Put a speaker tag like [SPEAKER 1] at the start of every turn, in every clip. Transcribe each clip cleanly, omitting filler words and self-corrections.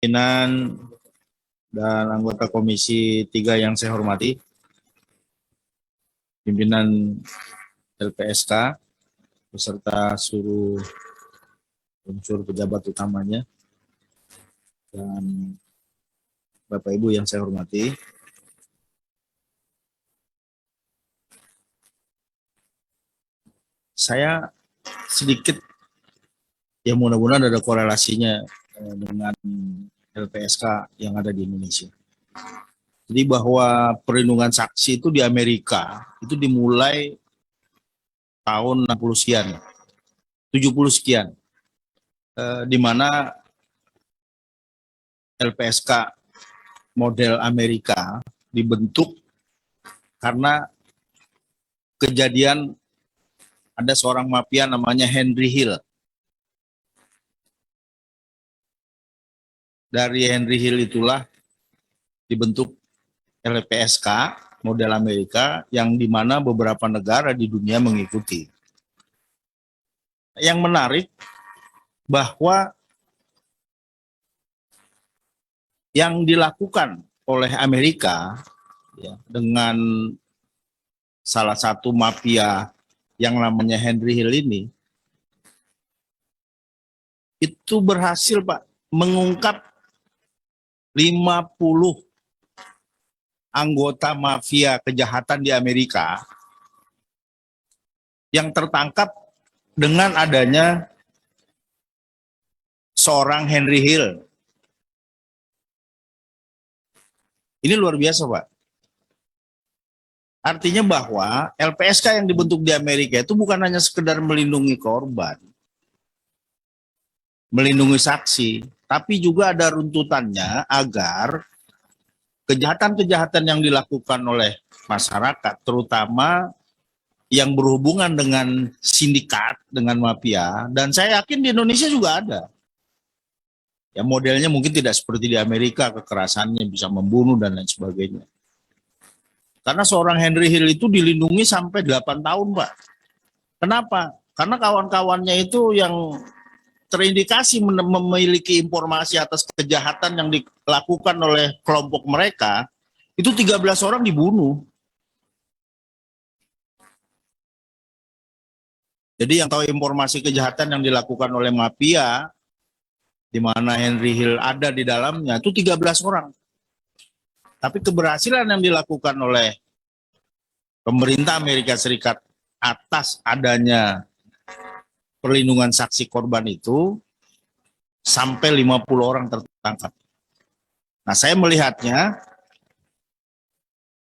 [SPEAKER 1] Pimpinan dan anggota Komisi 3 yang saya hormati, pimpinan LPSK beserta seluruh unsur pejabat utamanya, dan Bapak Ibu yang saya hormati. Saya sedikit, ya mudah-mudahan ada korelasinya dengan LPSK yang ada di Indonesia. Jadi bahwa perlindungan saksi itu di Amerika itu dimulai tahun 60 sekian, 70 sekian, di mana LPSK model Amerika dibentuk karena kejadian ada seorang mafia namanya Henry Hill. Dari Henry Hill itulah dibentuk LPSK model Amerika yang dimana beberapa negara di dunia mengikuti. Yang menarik bahwa yang dilakukan oleh Amerika ya, dengan salah satu mafia yang namanya Henry Hill ini, itu berhasil Pak mengungkap 50 anggota mafia kejahatan di Amerika yang tertangkap dengan adanya seorang Henry Hill. Ini luar biasa, Pak. Artinya bahwa LPSK yang dibentuk di Amerika itu bukan hanya sekedar melindungi korban, melindungi saksi, tapi juga ada runtutannya agar kejahatan-kejahatan yang dilakukan oleh masyarakat, terutama yang berhubungan dengan sindikat, dengan mafia, dan saya yakin di Indonesia juga ada. Ya modelnya mungkin tidak seperti di Amerika, kekerasannya bisa membunuh dan lain sebagainya. Karena seorang Henry Hill itu dilindungi sampai 8 tahun, Pak. Kenapa? Karena kawan-kawannya itu yang terindikasi memiliki informasi atas kejahatan yang dilakukan oleh kelompok mereka, itu 13 orang dibunuh. Jadi yang tahu informasi kejahatan yang dilakukan oleh mafia, di mana Henry Hill ada di dalamnya, itu 13 orang. Tapi keberhasilan yang dilakukan oleh pemerintah Amerika Serikat atas adanya perlindungan saksi korban itu sampai 50 orang tertangkap. Nah, saya melihatnya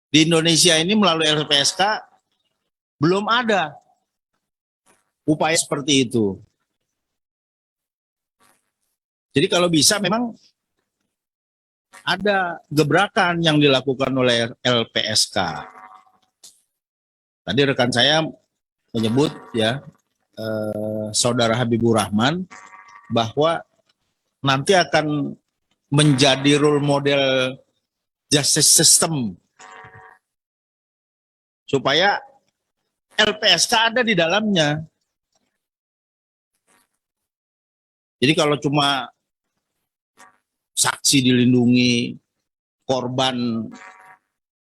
[SPEAKER 1] di Indonesia ini melalui LPSK belum ada upaya seperti itu. Jadi kalau bisa memang ada gebrakan yang dilakukan oleh LPSK. Tadi rekan saya menyebut ya, Saudara Habibur Rahman, bahwa nanti akan menjadi role model justice system supaya LPSK ada di dalamnya. Jadi kalau cuma saksi dilindungi, korban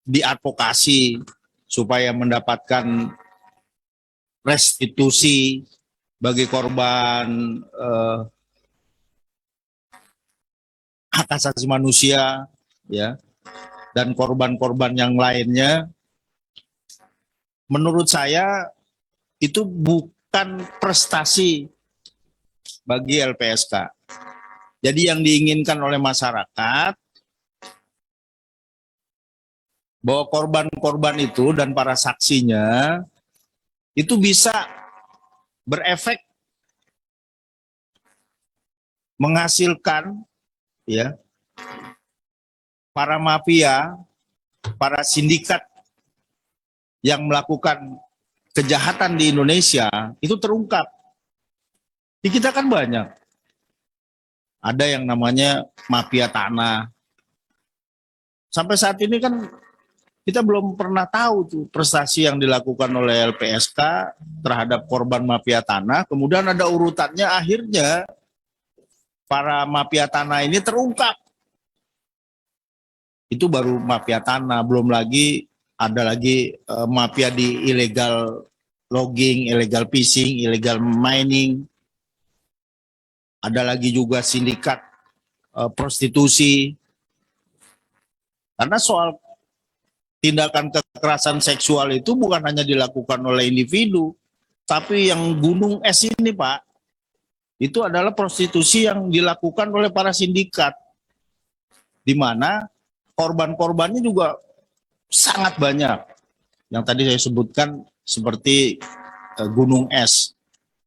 [SPEAKER 1] diadvokasi supaya mendapatkan restitusi bagi korban hak asasi manusia, ya, dan korban-korban yang lainnya, menurut saya itu bukan prestasi bagi LPSK. Jadi yang diinginkan oleh masyarakat bahwa korban-korban itu dan para saksinya itu bisa berefek menghasilkan ya para mafia, para sindikat yang melakukan kejahatan di Indonesia itu terungkap. Di kita kan banyak. Ada yang namanya mafia tanah. Sampai saat ini kan kita belum pernah tahu tuh prestasi yang dilakukan oleh LPSK terhadap korban mafia tanah. Kemudian ada urutannya, akhirnya para mafia tanah ini terungkap. Itu baru mafia tanah, belum lagi ada lagi mafia di illegal logging, illegal fishing, illegal mining. Ada lagi juga sindikat prostitusi. Karena soal tindakan kekerasan seksual itu bukan hanya dilakukan oleh individu, tapi yang gunung es ini, Pak, itu adalah prostitusi yang dilakukan oleh para sindikat, di mana korban-korbannya juga sangat banyak. Yang tadi saya sebutkan seperti gunung es,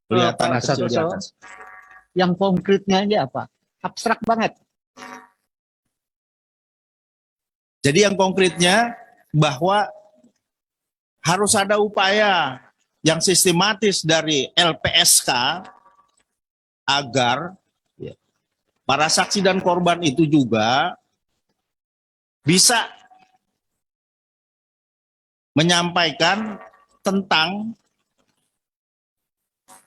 [SPEAKER 1] kelihatan kecil di atas.
[SPEAKER 2] Yang konkretnya ini apa? Abstrak banget.
[SPEAKER 1] Jadi yang konkretnya bahwa harus ada upaya yang sistematis dari LPSK agar para saksi dan korban itu juga bisa menyampaikan tentang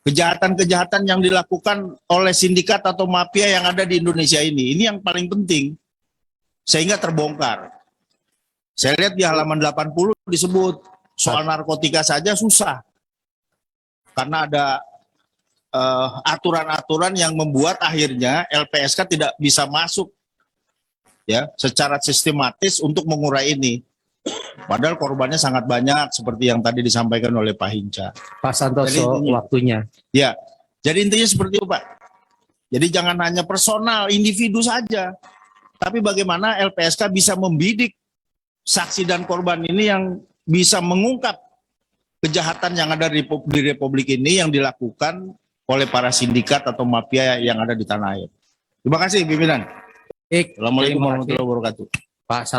[SPEAKER 1] kejahatan-kejahatan yang dilakukan oleh sindikat atau mafia yang ada di Indonesia ini. Ini yang paling penting, sehingga terbongkar. Saya lihat di halaman 80 disebut soal narkotika saja susah. Karena ada aturan-aturan yang membuat akhirnya LPSK tidak bisa masuk ya secara sistematis untuk mengurai ini. Padahal korbannya sangat banyak seperti yang tadi disampaikan oleh Pak Hinca.
[SPEAKER 2] Pak Santoso, waktunya.
[SPEAKER 1] Ya, jadi intinya seperti itu, Pak. Jadi jangan hanya personal, individu saja. Tapi bagaimana LPSK bisa membidik saksi dan korban ini yang bisa mengungkap kejahatan yang ada di Republik ini yang dilakukan oleh para sindikat atau mafia yang ada di tanah air. Terima kasih, pimpinan. Assalamualaikum warahmatullahi wabarakatuh.
[SPEAKER 2] Pak